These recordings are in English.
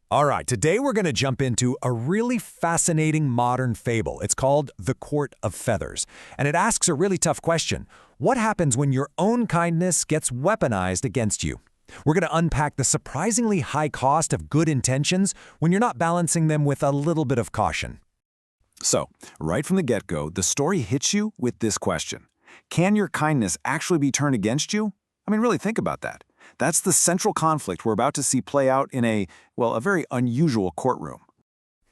All right, today we're going to jump into a really fascinating modern fable. It's called The Court of Feathers, and it asks a really tough question. What happens when your own kindness gets weaponized against you? We're going to unpack the surprisingly high cost of good intentions when you're not balancing them with a little bit of caution. So, right from the get-go, the story hits you with this question. Can your kindness actually be turned against you? I mean, really think about that. That's the central conflict we're about to see play out in a very unusual courtroom.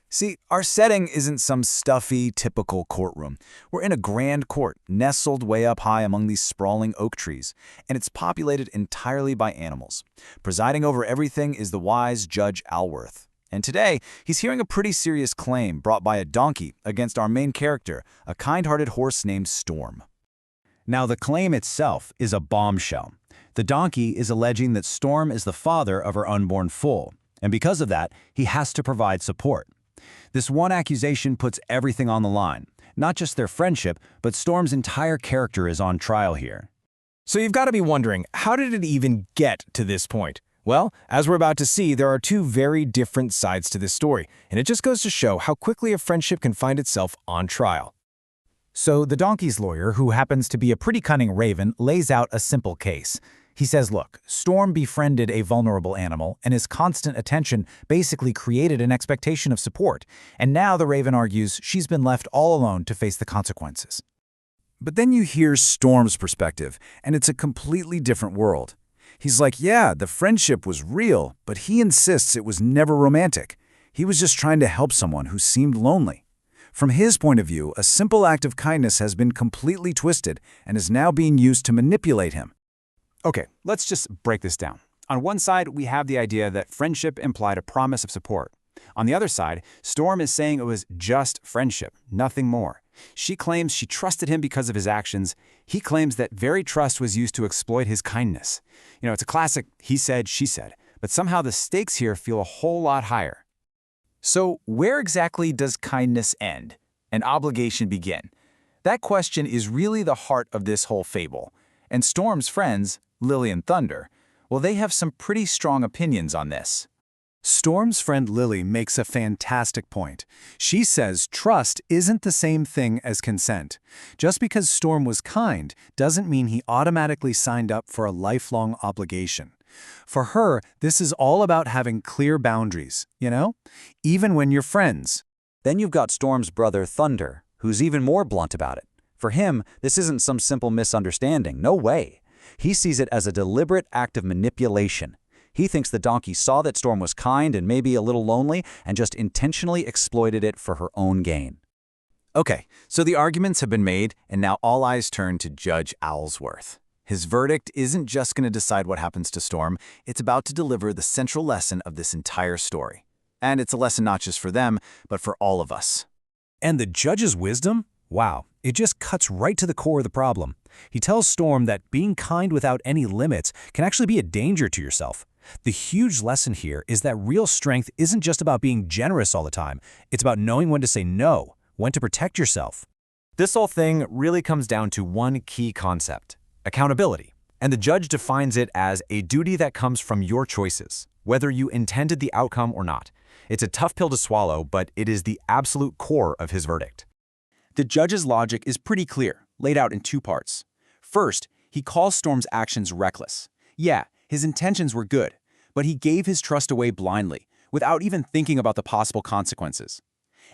See, our setting isn't some stuffy, typical courtroom. We're in a grand court, nestled way up high among these sprawling oak trees, and it's populated entirely by animals. Presiding over everything is the wise Judge Alworth. And today, he's hearing a pretty serious claim brought by a donkey against our main character, a kind-hearted horse named Storm. Now, the claim itself is a bombshell. The donkey is alleging that Storm is the father of her unborn foal, and because of that, he has to provide support. This one accusation puts everything on the line. Not just their friendship, but Storm's entire character is on trial here. So you've got to be wondering, how did it even get to this point? Well, as we're about to see, there are two very different sides to this story, and it just goes to show how quickly a friendship can find itself on trial. So the donkey's lawyer, who happens to be a pretty cunning raven, lays out a simple case. He says, look, Storm befriended a vulnerable animal, and his constant attention basically created an expectation of support. And now the raven argues she's been left all alone to face the consequences. But then you hear Storm's perspective, and it's a completely different world. He's like, yeah, the friendship was real, but he insists it was never romantic. He was just trying to help someone who seemed lonely. From his point of view, a simple act of kindness has been completely twisted and is now being used to manipulate him. Okay, let's just break this down. On one side, we have the idea that friendship implied a promise of support. On the other side, Storm is saying it was just friendship, nothing more. She claims she trusted him because of his actions. He claims that very trust was used to exploit his kindness. It's a classic he said, she said, but somehow the stakes here feel a whole lot higher. So where exactly does kindness end and obligation begin? That question is really the heart of this whole fable. And Storm's friends, Lily and Thunder, well, they have some pretty strong opinions on this. Storm's friend Lily makes a fantastic point. She says trust isn't the same thing as consent. Just because Storm was kind doesn't mean he automatically signed up for a lifelong obligation. For her, this is all about having clear boundaries, even when you're friends. Then you've got Storm's brother Thunder, who's even more blunt about it. For him, this isn't some simple misunderstanding, no way. He sees it as a deliberate act of manipulation. He thinks the donkey saw that Storm was kind and maybe a little lonely and just intentionally exploited it for her own gain. Okay, so the arguments have been made, and now all eyes turn to Judge Alworth. His verdict isn't just going to decide what happens to Storm, it's about to deliver the central lesson of this entire story. And it's a lesson not just for them, but for all of us. And the judge's wisdom? Wow, it just cuts right to the core of the problem. He tells Storm that being kind without any limits can actually be a danger to yourself. The huge lesson here is that real strength isn't just about being generous all the time. It's about knowing when to say no, when to protect yourself. This whole thing really comes down to one key concept: accountability. And the judge defines it as a duty that comes from your choices, whether you intended the outcome or not. It's a tough pill to swallow, but it is the absolute core of his verdict. The judge's logic is pretty clear, laid out in two parts. First, he calls Storm's actions reckless. Yeah, his intentions were good, but he gave his trust away blindly, without even thinking about the possible consequences.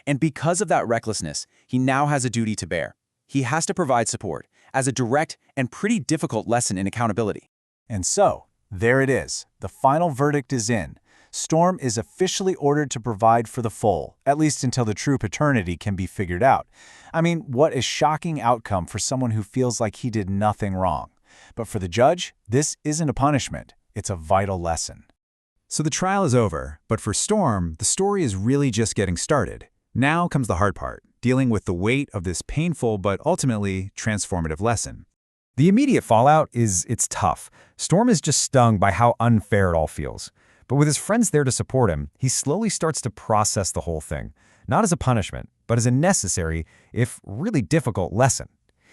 And because of that recklessness, he now has a duty to bear. He has to provide support, as a direct and pretty difficult lesson in accountability. And so, there it is. The final verdict is in. Storm is officially ordered to provide for the foal, at least until the true paternity can be figured out. I mean, what a shocking outcome for someone who feels like he did nothing wrong. But for the judge, this isn't a punishment. It's a vital lesson. So the trial is over, but for Storm, the story is really just getting started. Now comes the hard part, dealing with the weight of this painful but ultimately transformative lesson. The immediate fallout is it's tough. Storm is just stung by how unfair it all feels. But with his friends there to support him, he slowly starts to process the whole thing, not as a punishment, but as a necessary, if really difficult, lesson.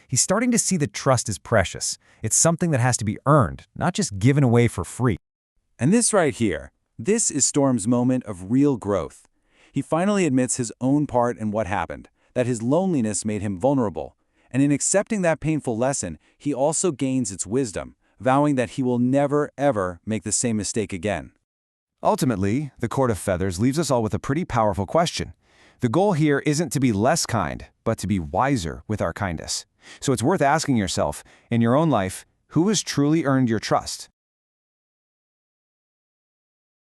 He's starting to see that trust is precious. It's something that has to be earned, not just given away for free. And this right here, This is Storm's moment of real growth. He finally admits his own part in what happened, that his loneliness made him vulnerable. And in accepting that painful lesson, he also gains its wisdom, vowing that he will never, ever make the same mistake again. Ultimately, the Court of Feathers leaves us all with a pretty powerful question. The goal here isn't to be less kind, but to be wiser with our kindness. So it's worth asking yourself, in your own life, who has truly earned your trust?